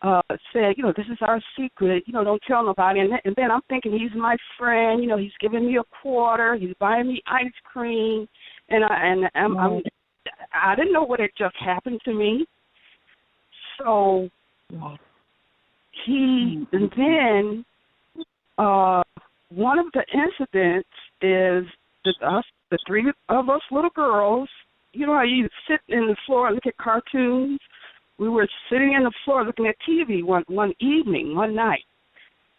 said, this is our secret, don't tell nobody. And then I'm thinking he's my friend, he's giving me a quarter, he's buying me ice cream, and I didn't know what had just happened to me. So and then one of the incidents is that the three of us little girls, how you sit in the floor and look at cartoons. We were sitting in the floor looking at TV one night.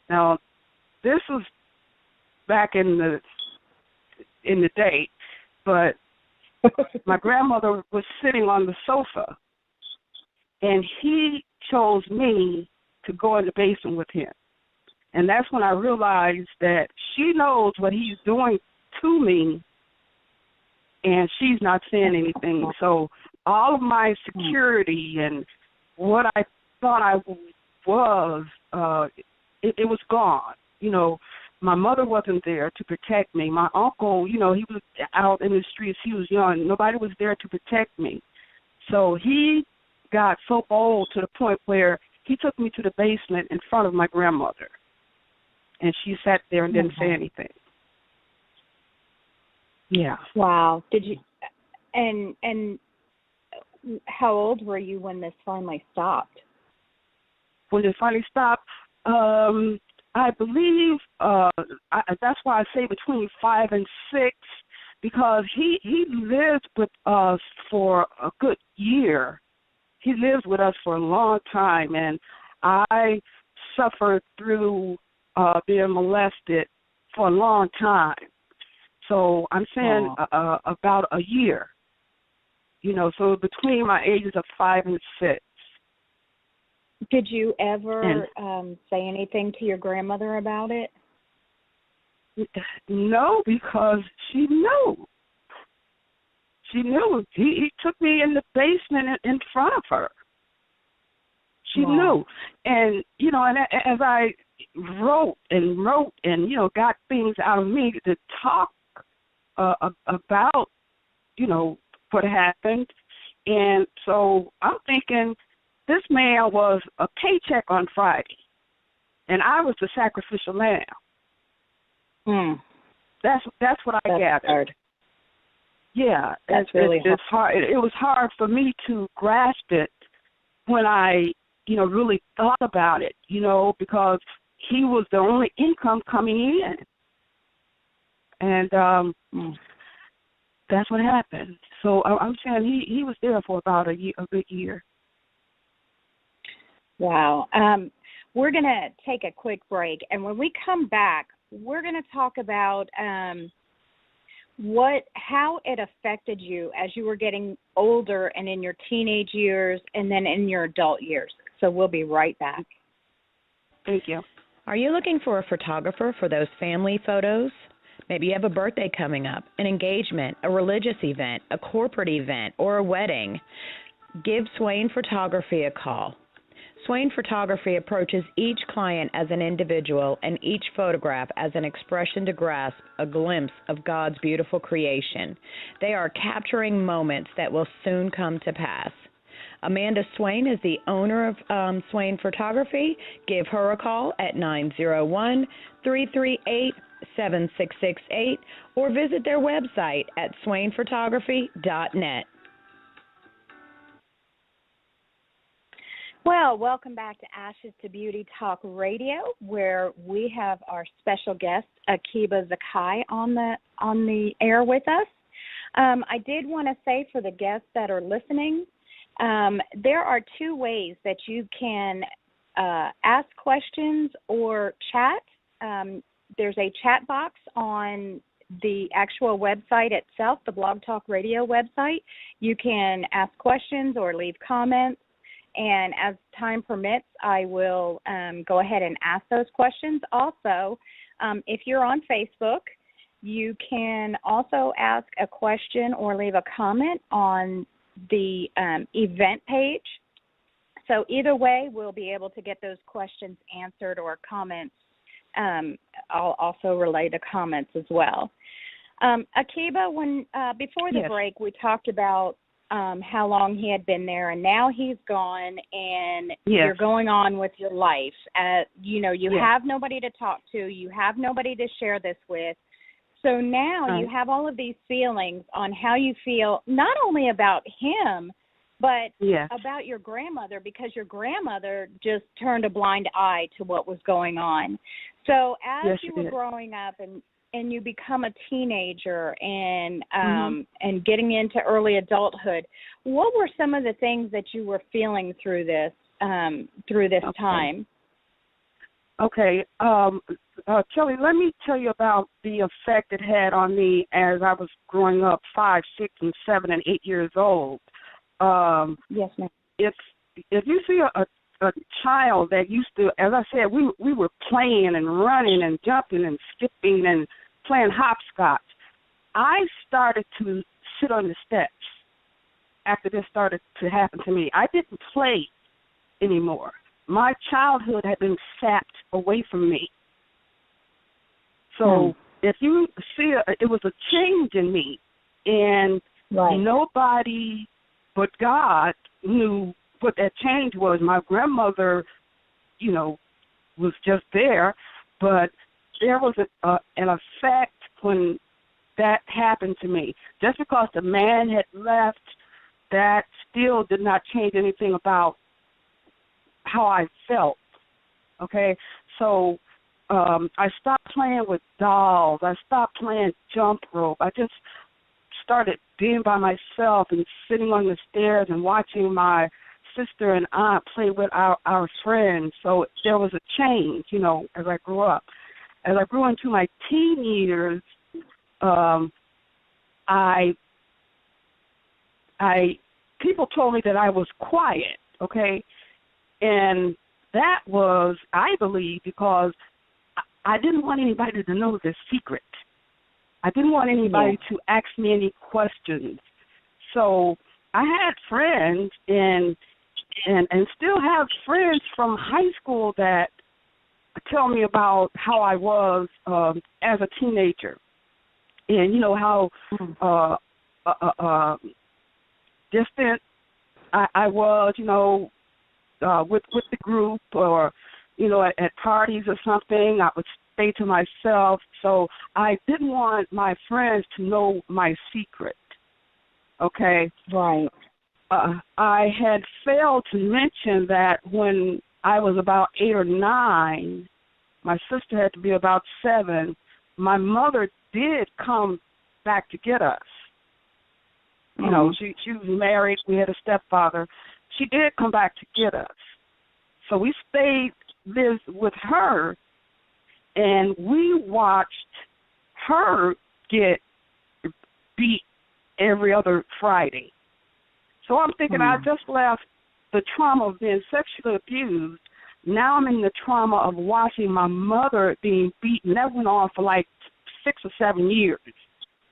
Now, this was back in the day, but my grandmother was sitting on the sofa, and he chose me to go in the basement with him. And that's when I realized that she knows what he's doing to me, and she's not saying anything. So all of my security and what I thought I was, it was gone. My mother wasn't there to protect me. My uncle, he was out in the streets. He was young. Nobody was there to protect me. So he got so bold to the point where he took me to the basement in front of my grandmother. And she sat there and didn't say anything. Yeah. Wow. Did you and how old were you when this finally stopped? When it finally stopped, I believe that's why I say between 5 and 6, because he lived with us for a good year. He lived with us for a long time, and I suffered through being molested for a long time. So I'm saying about a year, so between my ages of 5 and 6. Did you ever say anything to your grandmother about it? No, because she knew. She knew. He took me in the basement in front of her. She knew. And, and as I wrote and, got things out of me to talk about, what happened. And so I'm thinking this man was a paycheck on Friday, and I was the sacrificial lamb. That's what I gathered. Hard. Yeah, it's really it's hard. It was hard for me to grasp it when I, really thought about it, because he was the only income coming in. And that's what happened. So I'm saying he was there for about a good year. Wow. We're going to take a quick break, and when we come back, we're going to talk about how it affected you as you were getting older and in your teenage years and then in your adult years. So we'll be right back. Thank you. Are you looking for a photographer for those family photos? Maybe you have a birthday coming up, an engagement, a religious event, a corporate event, or a wedding. Give Swain Photography a call. Swain Photography approaches each client as an individual and each photograph as an expression to grasp a glimpse of God's beautiful creation. They are capturing moments that will soon come to pass. Amanda Swain is the owner of Swain Photography. Give her a call at 901-338-7668 or visit their website at swainphotography.net. Well, welcome back to Ashes to Beauty Talk Radio, where we have our special guest, Akiba Zakai, on the air with us. I did want to say for the guests that are listening, there are two ways that you can ask questions or chat. There's a chat box on the actual website itself, the Blog Talk Radio website. You can ask questions or leave comments. And as time permits, I will go ahead and ask those questions. Also, if you're on Facebook, you can also ask a question or leave a comment on the event page. So either way, we'll be able to get those questions answered or comments. I'll also relay the comments as well. Akiba, before the break, we talked about how long he had been there, and now he's gone, and Yes. you're going on with your life. You know, you Yes. have nobody to talk to. You have nobody to share this with. So now you have all of these feelings on how you feel, not only about him, but Yes. about your grandmother, because your grandmother just turned a blind eye to what was going on. So as Yes, you she were did. growing up and you become a teenager and getting into early adulthood, what were some of the things that you were feeling through this time? Okay. Kelly, let me tell you about the effect it had on me as I was growing up, 5, 6, and 7, and 8 years old. Yes, ma'am. If you see a child that used to, as I said, we were playing and running and jumping and skipping and playing hopscotch. I started to sit on the steps after this started to happen to me. I didn't play anymore. My childhood had been sapped away from me. So if you see, it was a change in me, and nobody but God knew what that change was. My grandmother, you know, was just there, but there was an effect when that happened to me. Just because the man had left, that still did not change anything about how I felt. Okay, so I stopped playing with dolls. I stopped playing jump rope. I just started being by myself and sitting on the stairs and watching my sister and aunt play with our friends. So there was a change, you know, as I grew up. As I grew into my teen years, people told me that I was quiet, okay? And that was, I believe, because I didn't want anybody to know the secret. I didn't want anybody to ask me any questions. So I had friends and still have friends from high school that tell me about how I was as a teenager, and you know how distant I was, you know, with the group, or you know, at parties or something. I would stay to myself, so I didn't want my friends to know my secret. Okay, right. I had failed to mention that when I was about 8 or 9, my sister had to be about 7. My mother did come back to get us. You know, she was married. We had a stepfather. She did come back to get us. So we lived with her, and we watched her get beat every other Friday. So I'm thinking I just left the trauma of being sexually abused. Now I'm in the trauma of watching my mother being beaten. That went on for like 6 or 7 years.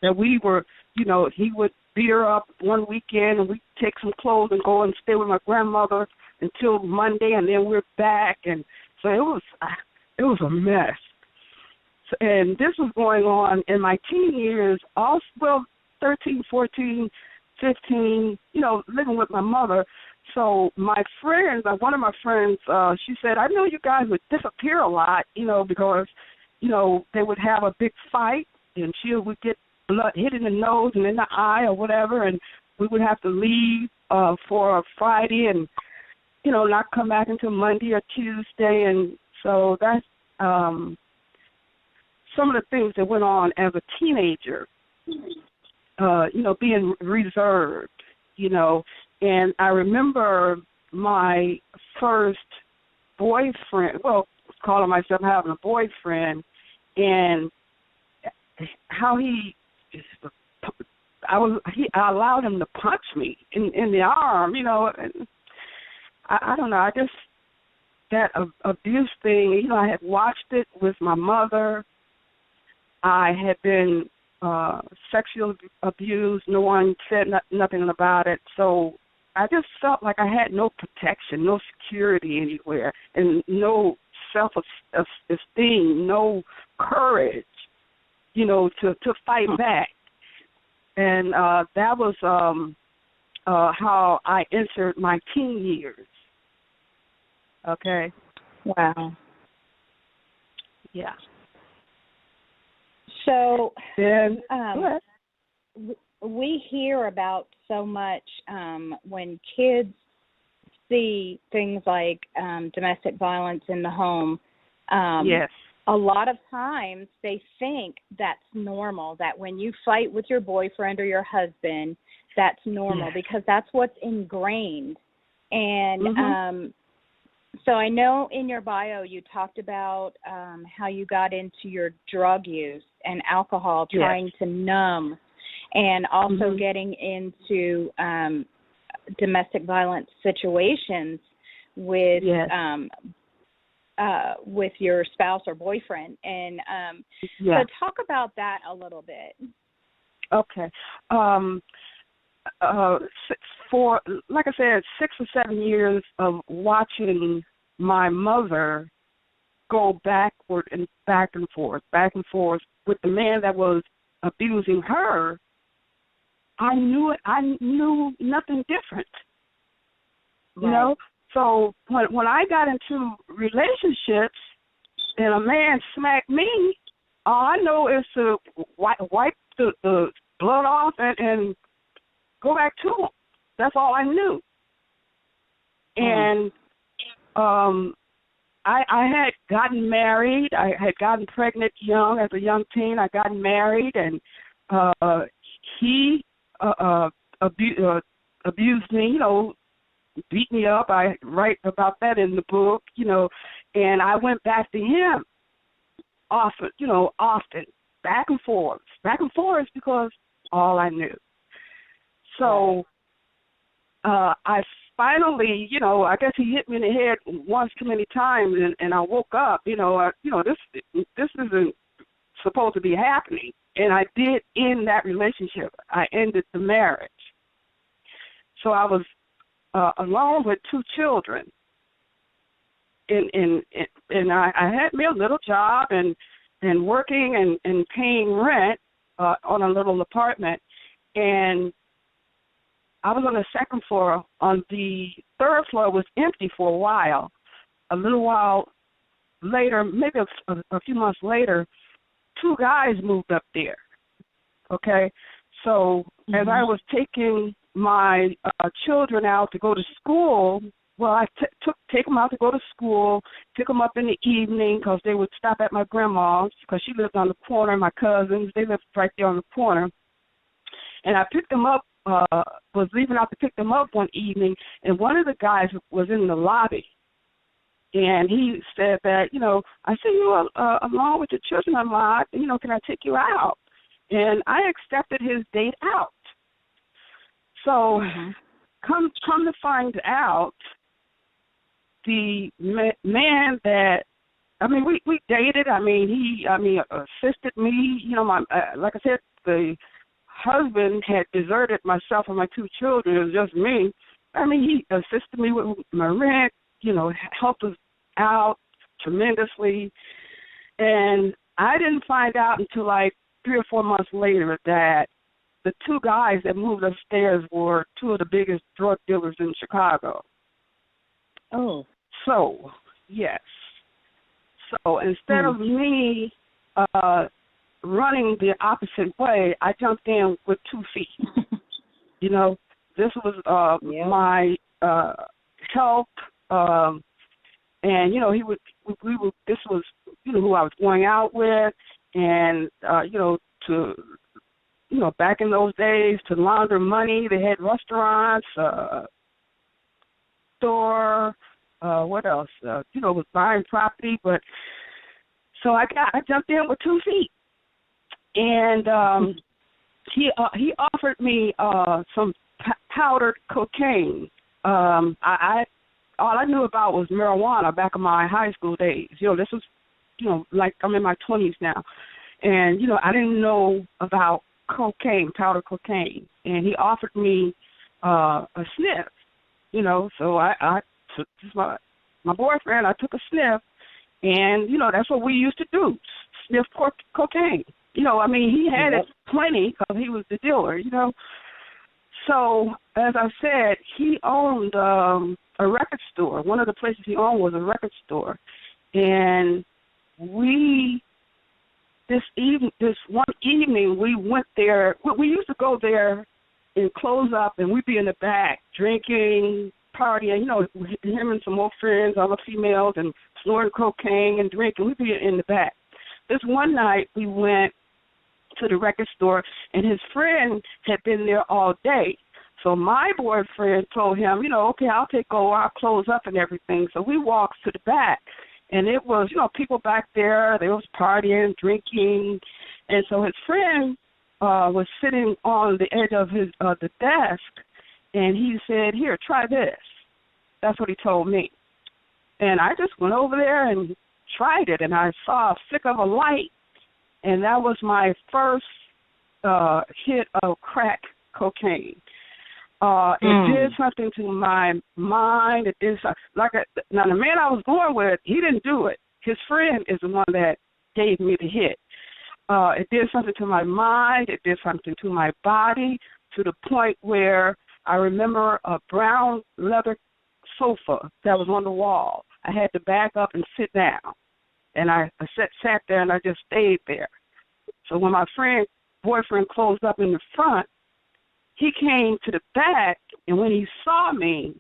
That we were, you know, he would beat her up one weekend, and we'd take some clothes and go and stay with my grandmother until Monday, and then we're back. And so it was a mess. So, and this was going on in my teen years, also, well, 13, 14, 15, you know, living with my mother. So my friends, one of my friends, she said, I know you guys would disappear a lot, you know, because, you know, they would have a big fight, and she would get blood hit in the nose and in the eye or whatever, and we would have to leave for a Friday and, you know, not come back until Monday or Tuesday. And so that's some of the things that went on as a teenager, you know, being reserved, you know. And I remember my first boyfriend, well, calling myself having a boyfriend, and how I allowed him to punch me in the arm, you know. And I don't know, I just, that abuse thing, you know, I had watched it with my mother. I had been sexually abused. No one said nothing about it. So I just felt like I had no protection, no security anywhere, and no self-esteem, no courage, you know, to fight back. And that was how I entered my teen years. Okay. Wow. Yeah. So Then we hear about so much when kids see things like domestic violence in the home. Yes. A lot of times they think that's normal, that when you fight with your boyfriend or your husband, that's normal because that's what's ingrained. And so I know in your bio you talked about how you got into your drug use and alcohol, trying to numb, and also getting into domestic violence situations with your spouse or boyfriend. And so talk about that a little bit. Okay. For, like I said, 6 or 7 years of watching my mother go backward and back and forth with the man that was abusing her, I knew nothing different. Right. You know? So when I got into relationships and a man smacked me, all I know is to wipe the blood off and go back to him. That's all I knew. And I had gotten married. I had gotten pregnant young, as a young teen. I got married, and he abused me, you know, beat me up. I write about that in the book, you know, and I went back to him often, back and forth because all I knew. So I finally, you know, I guess he hit me in the head once too many times, and I woke up. This isn't supposed to be happening, and I did end that relationship. I ended the marriage. So I was alone with 2 children, and I had me a little job and working and paying rent on a little apartment, and I was on the second floor. On the third floor was empty for a while. A little while later, maybe a few months later, 2 guys moved up there. Okay, so as I was taking my children out to go to school, well, I take them out to go to school, took them up in the evening because they would stop at my grandma's because she lived on the corner. My cousins, they lived right there on the corner. And I picked them up, was leaving out to pick them up one evening, and one of the guys was in the lobby. And he said that, you know, I see you along with your children a lot, and, you know, can I take you out? And I accepted his date out. So come to find out, the man that, I mean, we dated. I mean, he assisted me. You know, like I said, the husband had deserted myself and my 2 children. It was just me. I mean, he assisted me with my rent, you know, helped us out tremendously. And I didn't find out until like 3 or 4 months later that the 2 guys that moved upstairs were 2 of the biggest drug dealers in Chicago. Oh. So, yes. So instead of me running the opposite way, I jumped in with 2 feet. You know, this was my help, and you know, this was, you know, who I was going out with, and back in those days, to launder money, they had restaurants, store, what else? Was buying property, but so I jumped in with 2 feet. And he offered me some powdered cocaine. All I knew about was marijuana back in my high school days. You know, this was, you know, like I'm in my 20s now, and you know, I didn't know about cocaine, powdered cocaine. And he offered me a sniff. You know, so I took my boyfriend. I took a sniff, and you know, that's what we used to do: sniff cocaine. You know, I mean, he had it plenty because he was the dealer, you know. So, as I said, he owned a record store. One of the places he owned was a record store. And this one evening, we went there. We used to go there and close up, and we'd be in the back drinking, partying, him and some more friends, other females, and snorting cocaine and drinking. We'd be in the back. This one night, we went to the record store, and his friend had been there all day. So my boyfriend told him, okay, I'll take over, I'll close up and everything. So we walked to the back, and it was, people back there. They was partying, drinking, and so his friend was sitting on the edge of the desk, and he said, "Here, try this." That's what he told me, and I just went over there and tried it, and I saw a flick of a light, and that was my first hit of crack cocaine. It did something to my mind. It did something. Now, the man I was going with, he didn't do it. His friend is the one that gave me the hit. It did something to my mind. It did something to my body, to the point where I remember a brown leather sofa that was on the wall. I had to back up and sit down. And I sat there, and I just stayed there. So when my boyfriend closed up in the front, he came to the back, and when he saw me,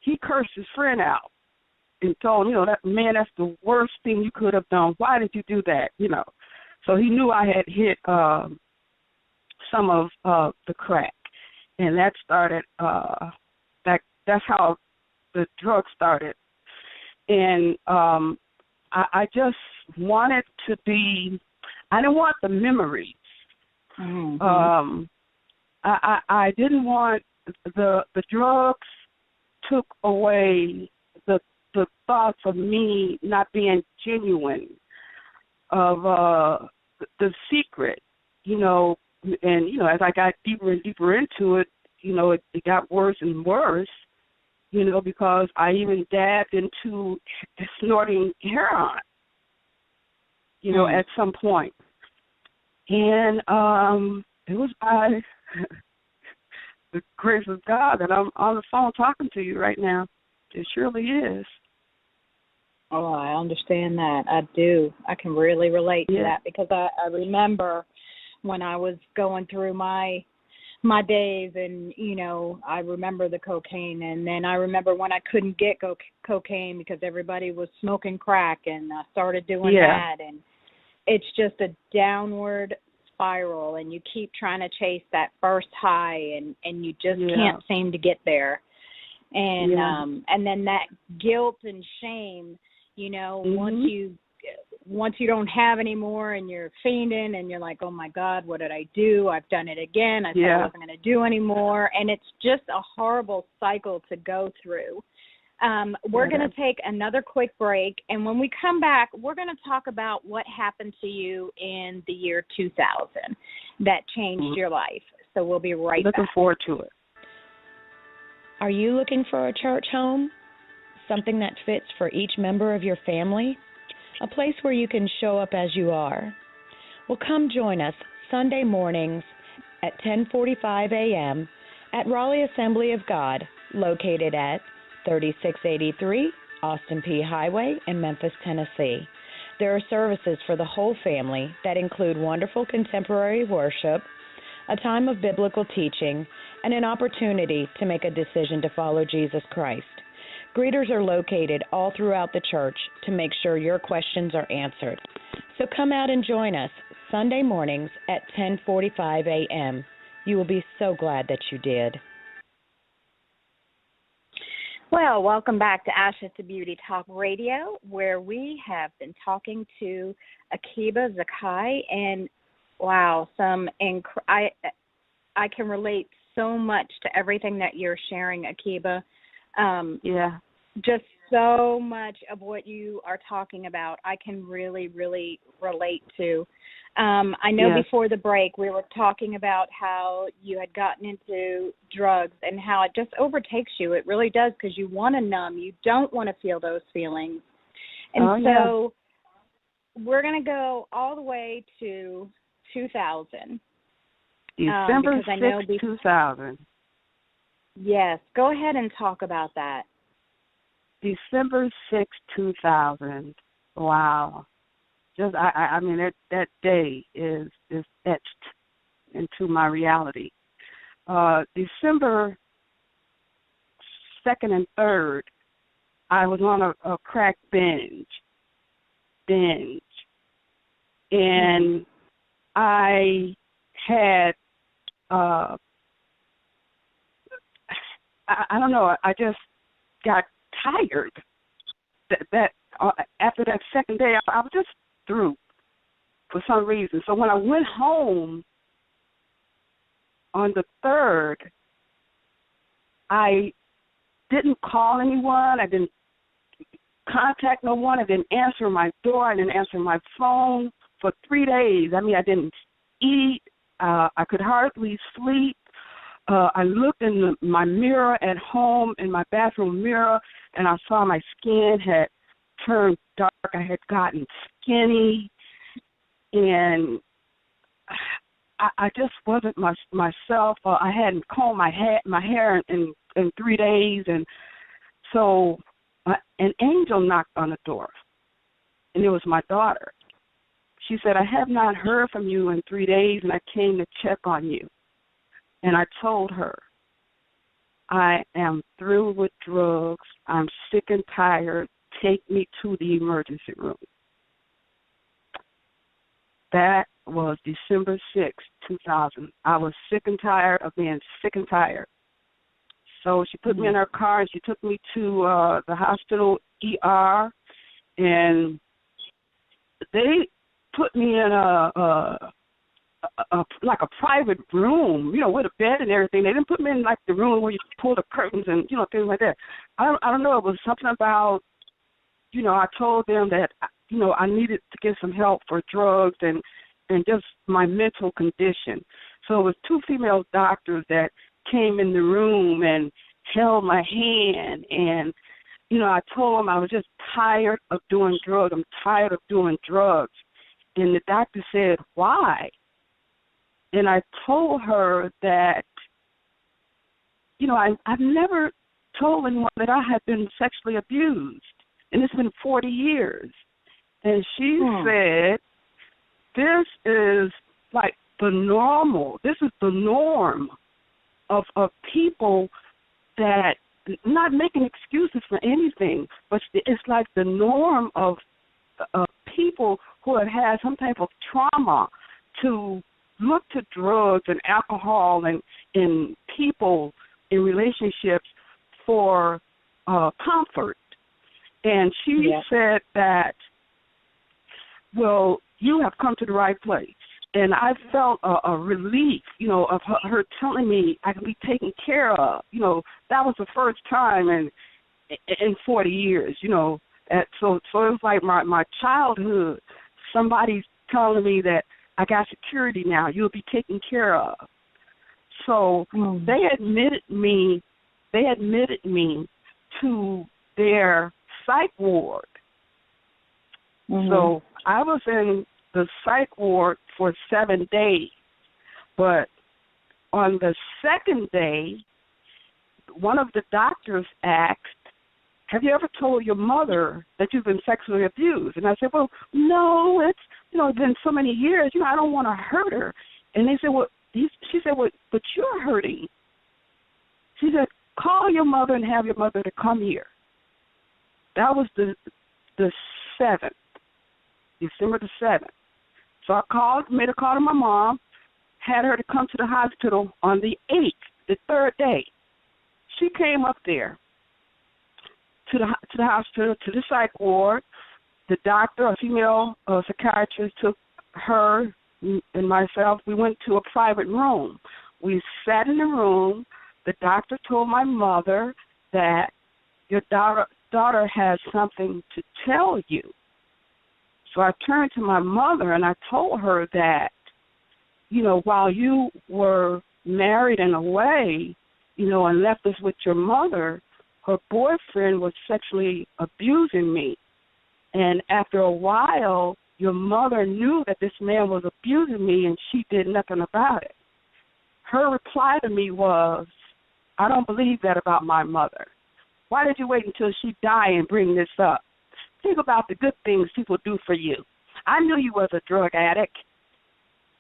he cursed his friend out and told him, that man, that's the worst thing you could have done. Why did you do that? So he knew I had hit some of the crack, and that started. That's how the drug started, and I just wanted to be. I didn't want the memories. Mm-hmm. I didn't want the drugs took away the thoughts of me not being genuine, of the secret, and as I got deeper and deeper into it, it got worse and worse, because I even dabbed into snorting heroin, at some point. And it was by the grace of God that I'm on the phone talking to you right now. It surely is. Oh, I understand that. I do. I can really relate to that, because I remember when I was going through my days, and, I remember the cocaine, and then I remember when I couldn't get cocaine because everybody was smoking crack, and I started doing that, and it's just a downward spiral, and you keep trying to chase that first high, and you just can't seem to get there. And and then that guilt and shame, once you don't have any more, and you're fiending, and you're like, oh my God, what did I do? I've done it again. I said I wasn't going to do anymore. And it's just a horrible cycle to go through. We're going to take another quick break, and when we come back, we're going to talk about what happened to you in the year 2000 that changed your life. So we'll be right back. Looking forward to it. Are you looking for a church home? Something that fits for each member of your family? A place where you can show up as you are? Well, come join us Sunday mornings at 10:45 a.m. at Raleigh Assembly of God, located at 3683 Austin P. Highway in Memphis, Tennessee. There are services for the whole family that include wonderful contemporary worship, a time of biblical teaching, and an opportunity to make a decision to follow Jesus Christ. Greeters are located all throughout the church to make sure your questions are answered. So come out and join us Sunday mornings at 10:45 a.m. You will be so glad that you did. Well, welcome back to Ashes to Beauty Talk Radio, where we have been talking to Akiba Zakai, and wow, I can relate so much to everything that you're sharing, Akiba. Just so much of what you are talking about, I can really, really relate to. I know before the break we were talking about how you had gotten into drugs and how it just overtakes you. It really does, because you want to numb. You don't want to feel those feelings. And so we're going to go all the way to 2000. December 6th, 2000. Yes, go ahead and talk about that. December 6, 2000. Wow. Just I mean that day is etched into my reality. December 2nd and 3rd, I was on a crack binge, and I had I don't know. I just got tired. That after that second day, I was just through for some reason. So when I went home on the 3rd, I didn't call anyone. I didn't contact no one. I didn't answer my door. I didn't answer my phone for 3 days. I mean, I didn't eat. I could hardly sleep. I looked in my mirror at home, in my bathroom mirror, and I saw my skin had turned dark. I had gotten skinny, and I just wasn't myself. I hadn't combed my hair in 3 days, and so an angel knocked on the door, and it was my daughter. She said, "I have not heard from you in 3 days, and I came to check on you." And I told her, "I am through with drugs. I'm sick and tired. Take me to the emergency room." That was December 6, 2000. I was sick and tired of being sick and tired. So she put me in her car, and she took me to the hospital ER, and they put me in like a private room, with a bed and everything. They didn't put me in like the room where you pull the curtains and things like that. I don't know. It was something about, I told them that I needed to get some help for drugs and just my mental condition. So it was 2 female doctors that came in the room and held my hand, and I told them I was just tired of doing drugs. I'm tired of doing drugs. And the doctor said, "Why?" And I told her that, I've never told anyone that I had been sexually abused, and it's been 40 years. And she said, "This is like the normal. This is the norm of people that, not making excuses for anything, but it's like the norm of people who have had some type of trauma to look to drugs and alcohol and people in relationships for comfort." And she said that, "Well, you have come to the right place." And I felt a relief, of her telling me I can be taken care of. That was the first time in 40 years, So it was like my childhood. Somebody's telling me that I got security now. You'll be taken care of. So they admitted me to their psych ward. So I was in the psych ward for 7 days. But on the second day, one of the doctors asked, "Have you ever told your mother that you've been sexually abused?" And I said, "Well, no, it's, been so many years, I don't want to hurt her." And they said, she said, "Well, but you're hurting." She said, "Call your mother and have your mother to come here." That was the 7th, December the 7th. So I made a call to my mom, had her to come to the hospital on the 8th, the 3rd day. She came up there to the hospital, to the psych ward. The doctor, a female psychiatrist, took her and myself. We went to a private room. We sat in the room. The doctor told my mother that your daughter has something to tell you. So I turned to my mother and I told her that, while you were married and away, and left us with your mother, her boyfriend was sexually abusing me. And after a while, your mother knew that this man was abusing me and she did nothing about it. Her reply to me was, I don't believe that about my mother. Why did you wait until she died and bring this up? Think about the good things people do for you. I knew you was a drug addict,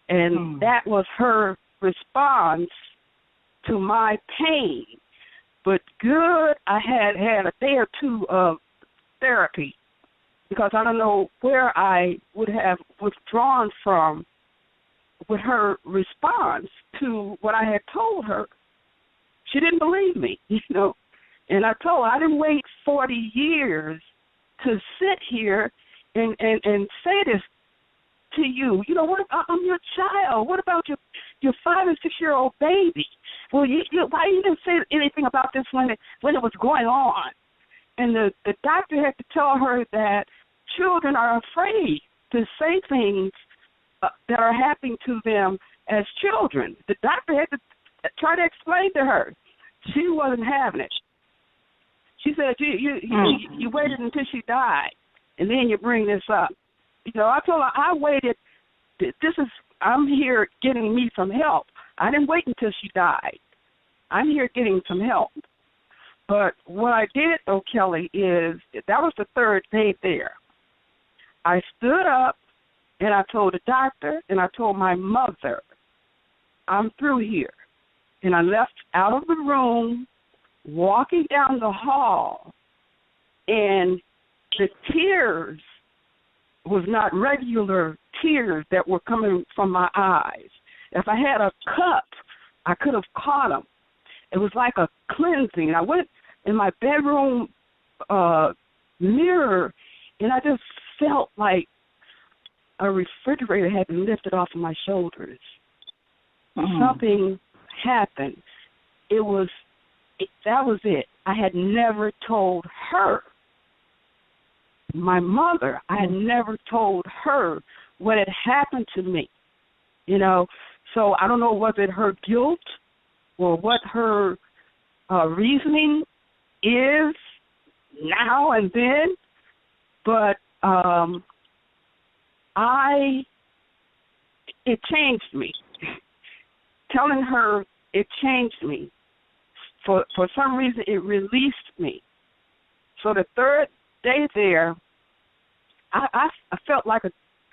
and that was her response to my pain. But good, I had a day or two of therapy, because I don't know where I would have withdrawn from with her response to what I had told her. She didn't believe me, And I told her I didn't wait 40 years to sit here and say this to you. What about, I'm your child. What about your 5 and 6 year old baby? Well, why you didn't say anything about this when it was going on? And the doctor had to tell her that children are afraid to say things that are happening to them as children. The doctor had to try to explain to her. She wasn't having it. She said, you waited until she died, and then you bring this up. I told her I waited. I'm here getting me some help. I didn't wait until she died. I'm here getting some help. But what I did, though, Kelly, is that was the third day there. I stood up, and I told the doctor, and I told my mother, I'm through here. And I left out of the room, walking down the hall, and the tears was not regular tears that were coming from my eyes. If I had a cup, I could have caught them. It was like a cleansing. I went in my bedroom mirror, and I just felt like a refrigerator had been lifted off of my shoulders. Something happened. That was it. I had never told her. My mother, I had never told her what had happened to me. So I don't know, was it her guilt or what her reasoning is now and then, but it changed me. Telling her it changed me. For some reason, it released me. So the third day there, I felt like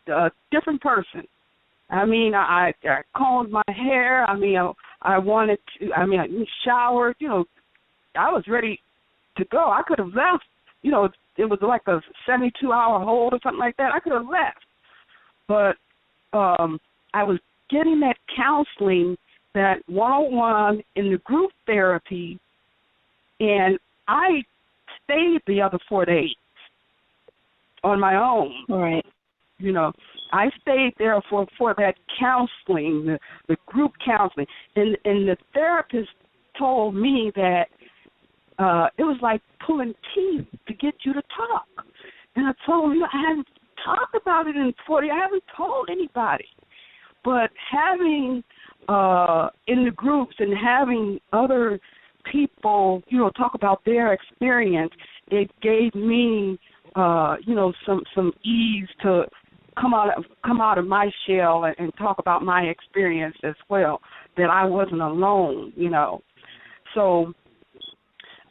a different person. I mean, I combed my hair. I mean, I showered. I was ready to go. I could have left. It was like a 72-hour hold or something like that. I could have left. But I was getting that counseling, that one-on-one in the group therapy, and I stayed the other 4 days on my own. Right. I stayed there for that counseling, the group counseling, and the therapist told me that it was like pulling teeth to get you to talk. And I told him, I hadn't talked about it in 40. I haven't told anybody. But having in the groups and having other people, talk about their experience, it gave me, some ease to come out of my shell and talk about my experience as well, that I wasn't alone, So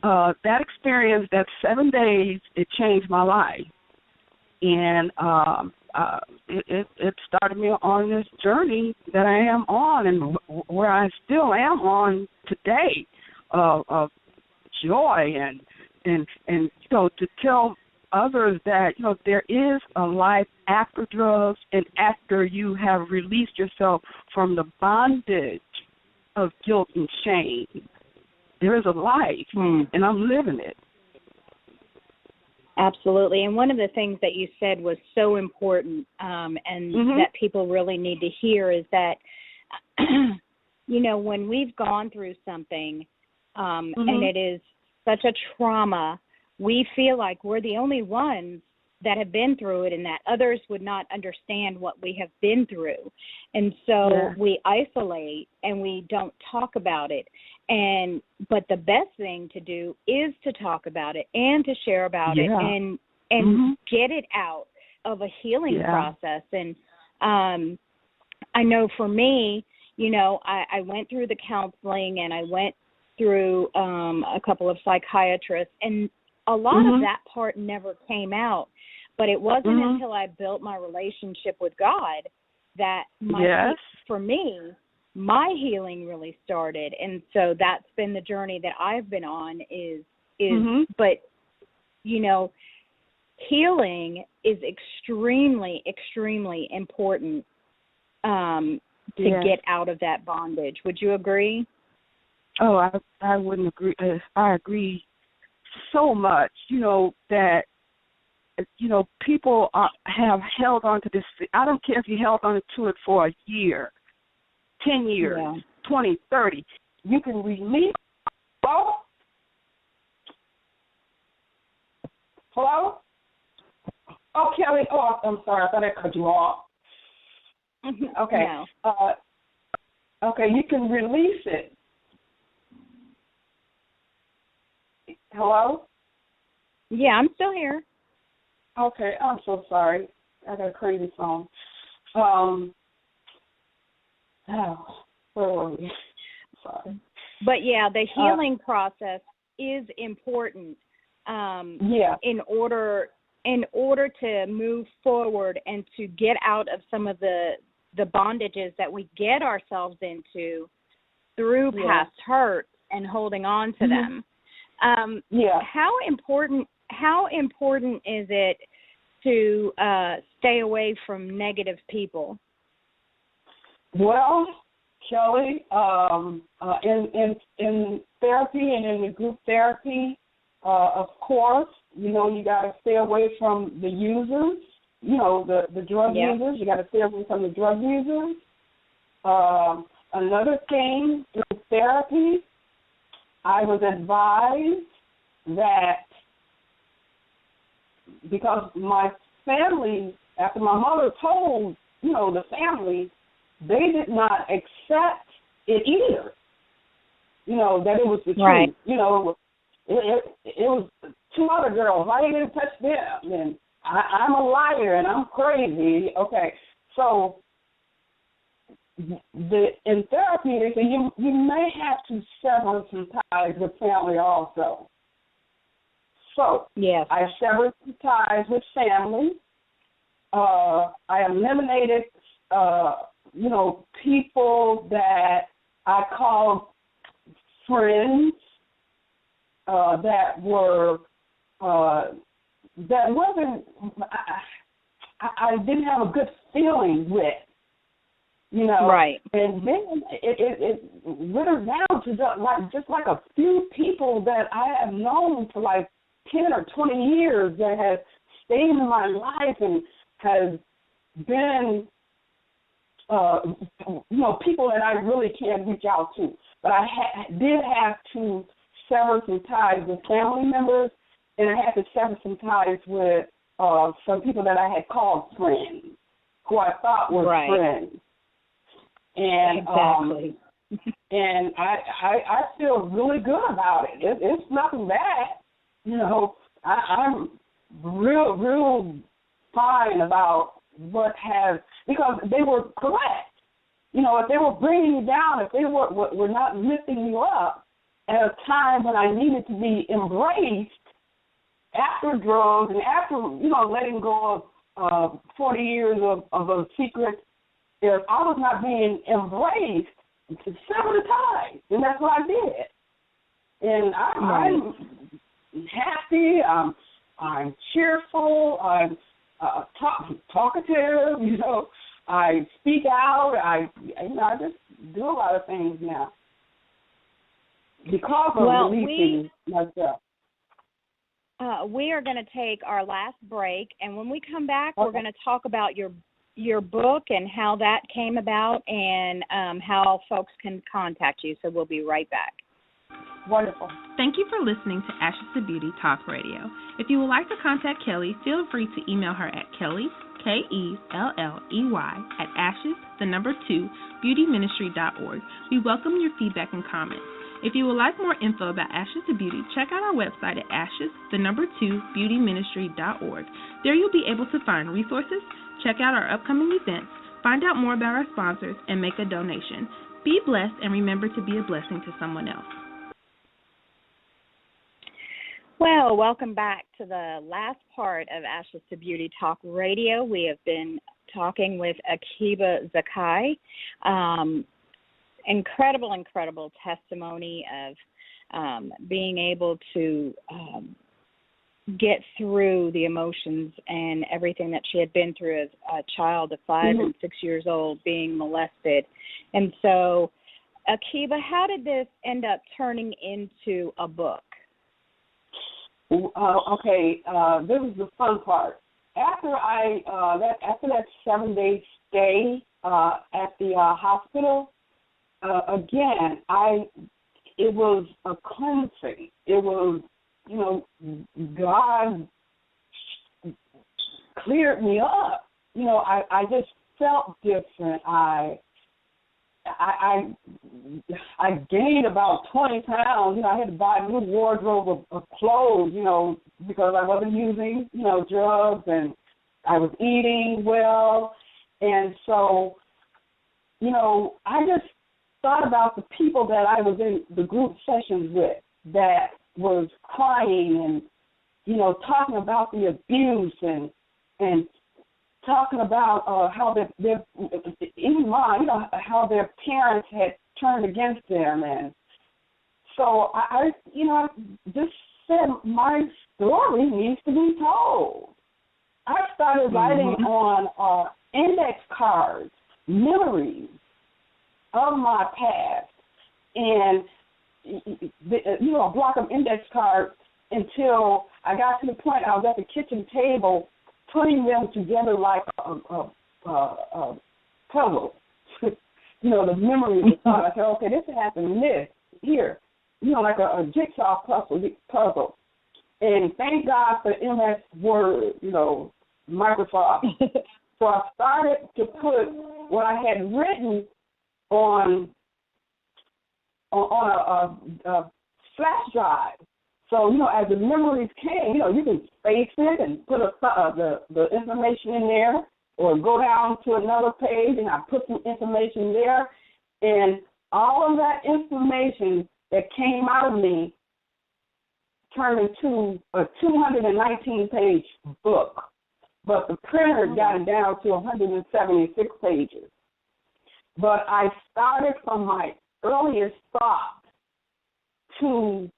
that experience, that 7 days, it changed my life. And it started me on this journey that I am on, and where I still am on today, of joy and to tell others that there is a life after drugs and after you have released yourself from the bondage of guilt and shame. There is a life, and I'm living it. Absolutely. And one of the things that you said was so important, and that people really need to hear, is that, when we've gone through something and it is such a trauma, we feel like we're the only ones that have been through it and that others would not understand what we have been through. And so we isolate and we don't talk about it. But the best thing to do is to talk about it and to share about it and get it out of a healing process. And I know for me, I went through the counseling and I went through a couple of psychiatrists, and a lot of that part never came out. But it wasn't until I built my relationship with God that for me, my healing really started. And so that's been the journey that I've been on but, you know, healing is extremely, extremely important to get out of that bondage. Would you agree? Oh, I wouldn't agree. I agree so much, you know, that, you know, people have held on to this. I don't care if you held on to it for a year, 10 years, 20, 30. You can release. Hello? Oh, Kelly. Oh, I'm sorry. I thought I cut you off. Okay. No. Okay, you can release it. Hello? Yeah, I'm still here. Okay, I'm so sorry. I got a crazy phone. Where were we? Sorry. But yeah, the healing process is important. In order to move forward and to get out of some of the bondages that we get ourselves into through past hurt and holding on to them. How important is it to stay away from negative people? Well, Kelly, in therapy and in the group therapy, of course, you know, you got to stay away from the users, you know, the drug users. You got to stay away from the drug users. Another thing, through therapy, I was advised that because my family, after my mother told, you know, the family, they did not accept it either. You know, that it was the truth. You know, it was two other girls. I didn't touch them, and I'm a liar, and I'm crazy. Okay, so in therapy, they say you may have to sever some ties with family also. So I severed some ties with family. I eliminated, you know, people that I called friends that were that wasn't I didn't have a good feeling with, you know. Right. And then it whittled down to just like a few people that I have known for like 10 or 20 years that have stayed in my life and has been, you know, people that I really can't reach out to. But I did have to sever some ties with family members, and I had to sever some ties with some people that I had called friends, who I thought were friends. And and I feel really good about it. It's nothing bad. You know, I'm real fine about what has, because they were correct. You know, if they were bringing you down, if they were not lifting you up at a time when I needed to be embraced after drugs and after, you know, letting go of 40 years of a secret, if I was not being embraced, to sever the ties. And that's what I did. And I'm happy, I'm cheerful, I'm talkative, you know, I speak out, I just do a lot of things now because of releasing myself. We are going to take our last break, and when we come back, we're going to talk about your book and how that came about and how folks can contact you. So we'll be right back. Wonderful. Thank you for listening to Ashes to Beauty Talk Radio. If you would like to contact Kelly, feel free to email her at Kelly, Kelley, at ashes2beautyministry.org. We welcome your feedback and comments. If you would like more info about Ashes to Beauty, check out our website at ashes2beautyministry.org. There you'll be able to find resources, check out our upcoming events, find out more about our sponsors, and make a donation. Be blessed and remember to be a blessing to someone else. Well, welcome back to the last part of Ashes to Beauty Talk Radio. We have been talking with Akiba Zakai. Incredible testimony of being able to get through the emotions and everything that she had been through as a child of 5 and 6 years old, being molested. And so, Akiba, how did this end up turning into a book? Okay, this is the fun part. After that 7-day stay at the hospital, again, it was a cleansing. It was, God cleared me up. I just felt different. I gained about 20 pounds. I had to buy a new wardrobe of clothes, because I wasn't using, drugs, and I was eating well. And so, I just thought about the people that I was in the group sessions with that was crying and, talking about the abuse and talking about how even mine, how their parents had turned against them. And so I just said my story needs to be told. I started writing on index cards, memories of my past, and a block of index cards until I got to the point I was at the kitchen table putting them together like a puzzle. The memories of thought. I said, okay, this happened, this, here, like a jigsaw puzzle. And thank God for MS Word, Microsoft. So I started to put what I had written on a flash drive. So, as the memories came, you can space it and put the information in there, or go down to another page and I put some information there. And all of that information that came out of me turned into a 219-page book. But the printer got it down to 176 pages. But I started from my earliest thought to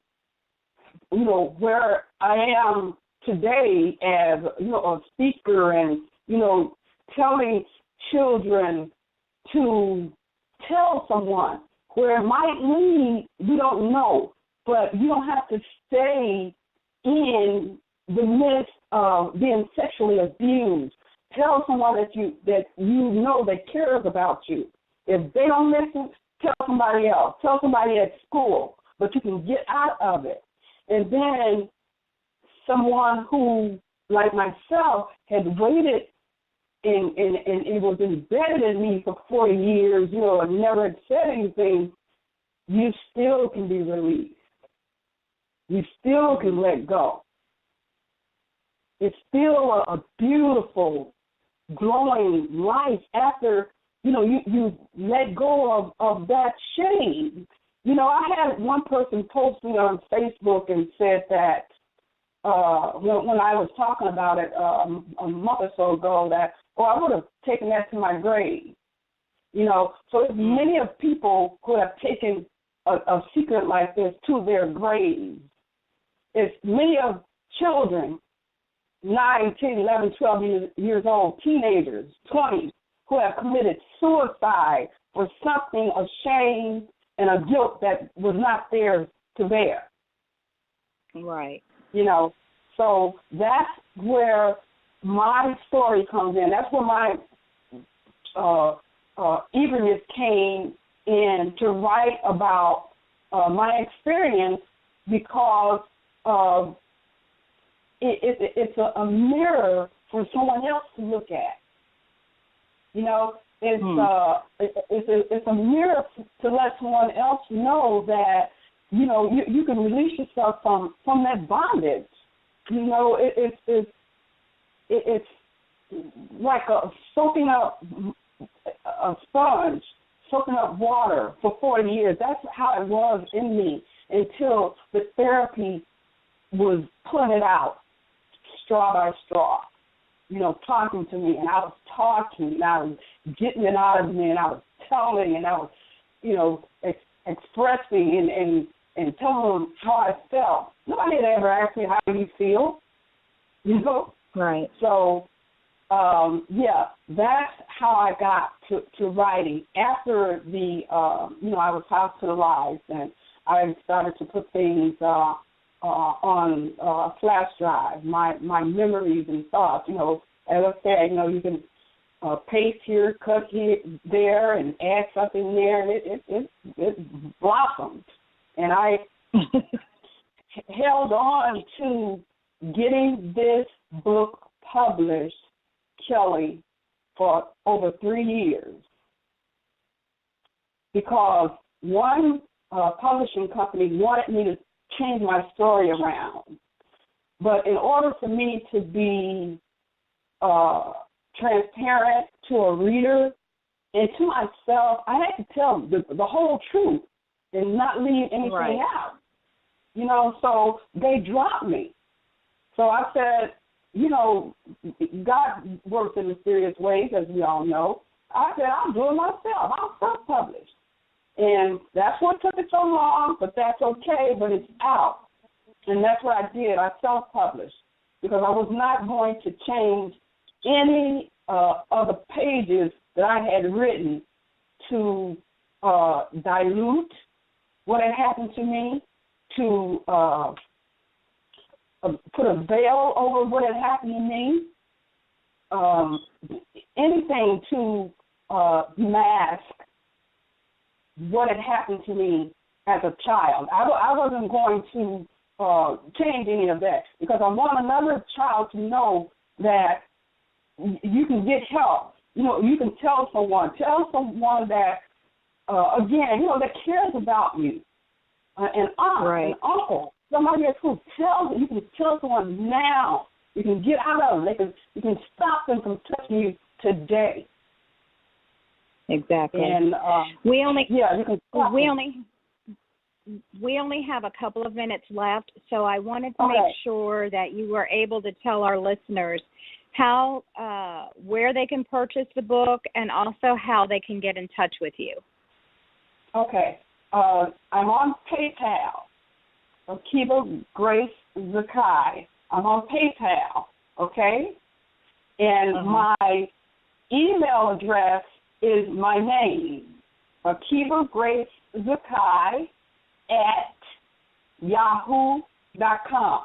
where I am today as, a speaker and, telling children to tell someone. Where it might lead, we don't know, but you don't have to stay in the midst of being sexually abused. Tell someone that cares about you. If they don't listen, tell somebody else. Tell somebody at school, but you can get out of it. And then someone who, like myself, had waited and it was embedded in me for 40 years, and never had said anything, you still can be released. You still can let go. It's still a beautiful, glowing life after, you let go of that shame. I had one person post me on Facebook and said that when I was talking about it a month or so ago, that, I would have taken that to my grave. So there's many of people who have taken a secret like this to their graves. It's many of children, 9, 10, 11, 12 years old, teenagers, 20, who have committed suicide for something of shame and a guilt that was not theirs to bear. Right. So that's where my story comes in. That's where my eagerness came in to write about my experience, because it's a mirror for someone else to look at. It's a mirror to let someone else know that, you can release yourself from that bondage. It's like soaking up a sponge, soaking up water for 40 years. That's how it was in me until the therapy was putting it out straw by straw, talking to me, and I was talking, and I was getting it out of me, and I was telling, and I was, expressing and telling them how I felt. Nobody had ever asked me, how do you feel? Right. So, that's how I got to writing. After I was hospitalized, and I started to put things on flash drive, my memories and thoughts. As I said, you can paste here, cut here, there, and add something there, and it blossomed. And I held on to getting this book published, Kelly, for over 3 years, because one publishing company wanted me to change my story around. But in order for me to be transparent to a reader and to myself, I had to tell the whole truth and not leave anything out. So they dropped me. So I said, God works in mysterious ways, as we all know. I said, I'll do it myself. I'll self-publish. And that's what took it so long, but that's okay, but it's out. And that's what I did. I self-published because I was not going to change any of the pages that I had written to dilute what had happened to me, to put a veil over what had happened to me, anything to mask what had happened to me as a child. I wasn't going to change any of that because I want another child to know that you can get help. You can tell someone that, again, that cares about you. An aunt, an uncle, somebody else who tells you can tell someone now. You can get out of them. You can stop them from touching you today. Exactly. And we only have a couple of minutes left, so I wanted to make sure that you were able to tell our listeners how where they can purchase the book and also how they can get in touch with you. Okay. I'm on PayPal, Akiba Grace Zakai. I'm on PayPal, okay? And my email address is my name, Akiba Grace Zakai @yahoo.com.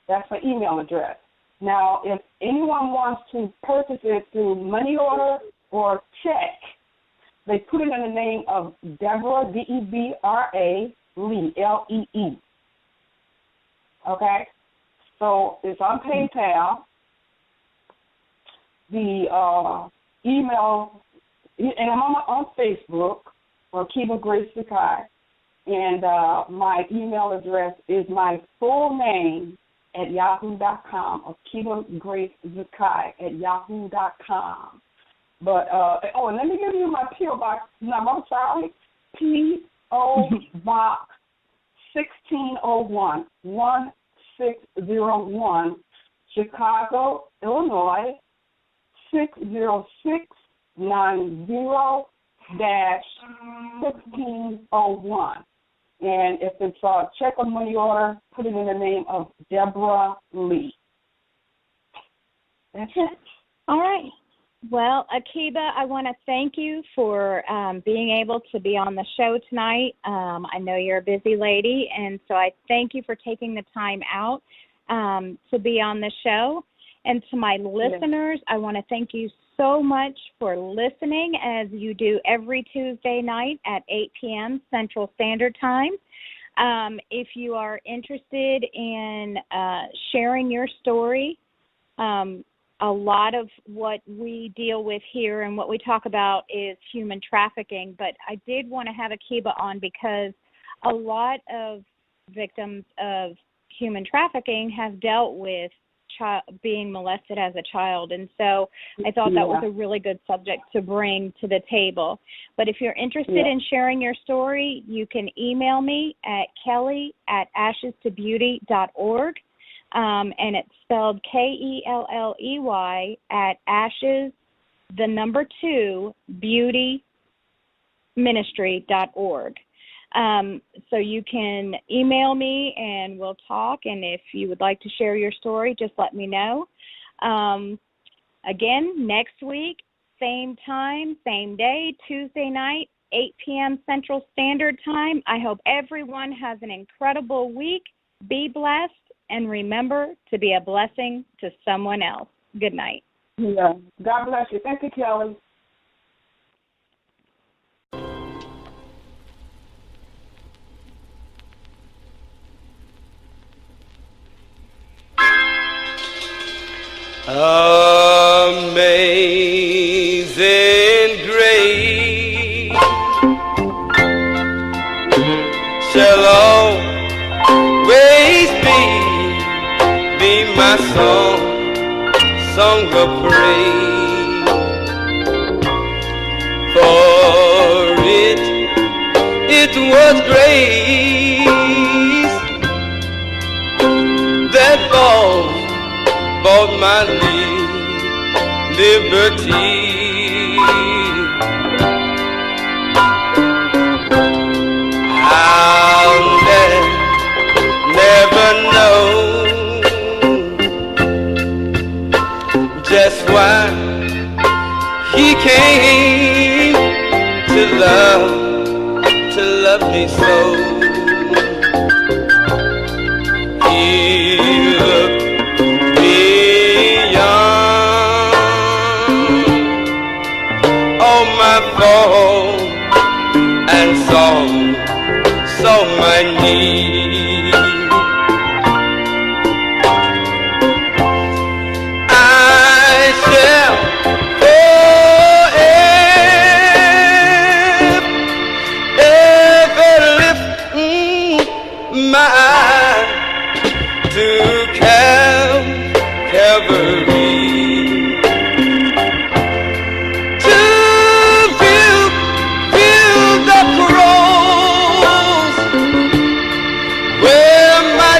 That's my email address. Now, if anyone wants to purchase it through money order or check, they put it in the name of Deborah, Debra Lee, Lee. Okay? So it's on PayPal. The email, and I'm on Facebook, Akiba Grace Zakai, and my email address is my full name @yahoo.com, Akiba Grace Zakai @yahoo.com. But, and let me give you my P.O. Box number. I'm sorry. P.O. Box 1601, 1601, Chicago, Illinois, 60690-1601. And if it's a check or money order, put it in the name of Deborah Lee. That's it. All right. Well, Akiba, I want to thank you for being able to be on the show tonight. I know you're a busy lady, and so I thank you for taking the time out to be on the show. And to my listeners, I want to thank you so much for listening, as you do every Tuesday night at 8 p.m. Central Standard Time. If you are interested in sharing your story, a lot of what we deal with here and what we talk about is human trafficking, but I did want to have Akiba on because a lot of victims of human trafficking have dealt with being molested as a child. And so I thought that was a really good subject to bring to the table. But if you're interested in sharing your story, you can email me at kelly@ashestobeauty.org. And it's spelled KELLEY at ashes, 2, beautyministry.org. So you can email me and we'll talk. And if you would like to share your story, just let me know. Again, next week, same time, same day, Tuesday night, 8 p.m. Central Standard Time. I hope everyone has an incredible week. Be blessed. And remember to be a blessing to someone else. Good night. Yeah. God bless you. Thank you, Kelly. Amazing grace shall always be my song of praise. For it was grace that bought my liberty. I'll never know just why he came to love me so. He looked beyond all my fault and saw my need. I shall forever lift my eye to Calvary, to view the cross where my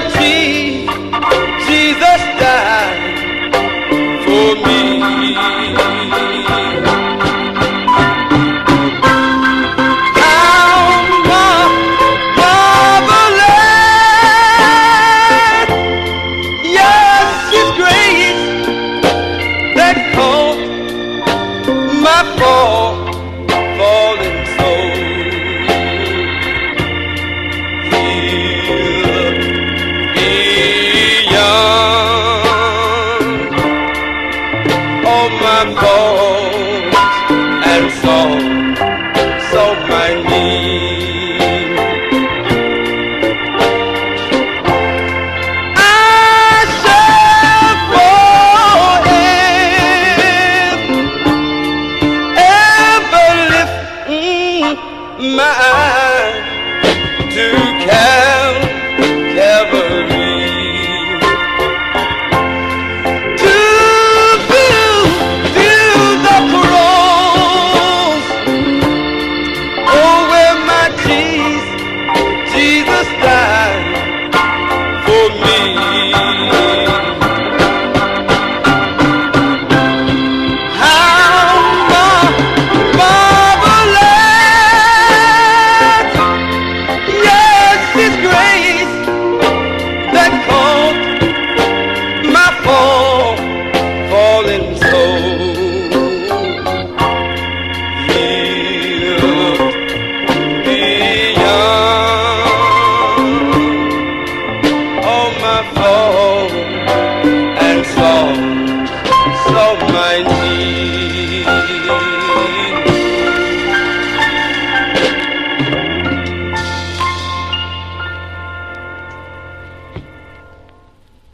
Jesus died for me. How marvelous, yes, His grace that caught my fallen soul. He looked beyond all my faults and saw my need. I shall forever lift my eye to Calvary, to view the cross, oh, where my Jesus died for me. How marvelous, yes, His grace that caught my fallen soul. He looked beyond all my faults and saw my